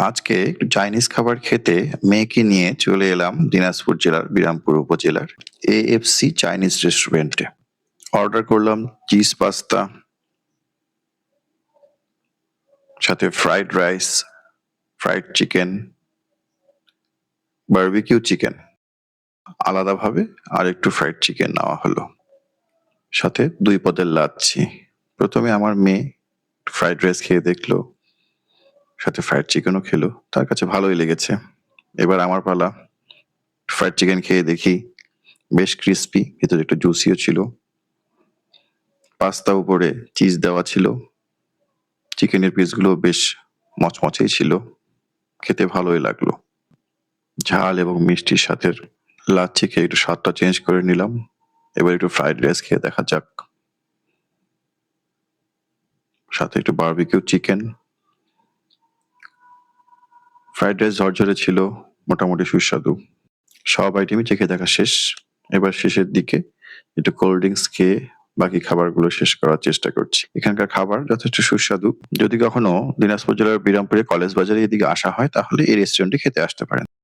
আজকে একটু চাইনিজ খাবার খেতে মেয়েকে নিয়ে চলে এলাম দিনাজপুর জেলার বিরামপুর উপজেলার এএফসি চাইনিজ রেস্টুরেন্টে। অর্ডার করলাম চিজ পাস্তা, সাথে fried rice, fried chicken, barbecue chicken. আলাদাভাবে আর একটু ফ্রাইড চিকেন নেওয়া হলো, সাথে 2 পদের লাচ্ছি। প্রথমে আমার মেয়ে ফ্রাইড রাইস খেয়ে দেখলো, সাথে ফ্রাইড চিকেনও খেলো, তার কাছে ভালোই লেগেছে। এবার আমার পালা। ফ্রাইড চিকেন খেয়ে দেখি বেশ ক্রিস্পি, ভিতরে একটু জুসিও ছিল। পাস্তা উপরে চিজ দেওয়া ছিল, চিকেনের পিসগুলো বেশ মচমচেই ছিল, খেতে ভালোই লাগলো। ঝাল এবং মিষ্টির সাথে লাচ্ছি খেয়ে একটু স্বাদটা চেঞ্জ করে নিলাম। এবার একটু ফ্রাইড রাইস খেয়ে দেখা যাক, সাথে একটু বারবিকিউ চিকেন। ফ্রাইড রাইস ঝরঝরে ছিল, মোটামুটি সুস্বাদু। সব আইটেমই চেখে দেখা শেষ। এবার শেষের দিকে একটু কোল্ড ড্রিঙ্কস খেয়ে বাকি খাবারগুলো শেষ করার চেষ্টা করছি। এখানকার খাবার যথেষ্ট সুস্বাদু। যদি কখনো দিনাজপুর জেলার বিরামপুরে কলেজ বাজারে এদিকে আসা হয় তাহলে এই রেস্টুরেন্টে খেতে আসতে পারেন।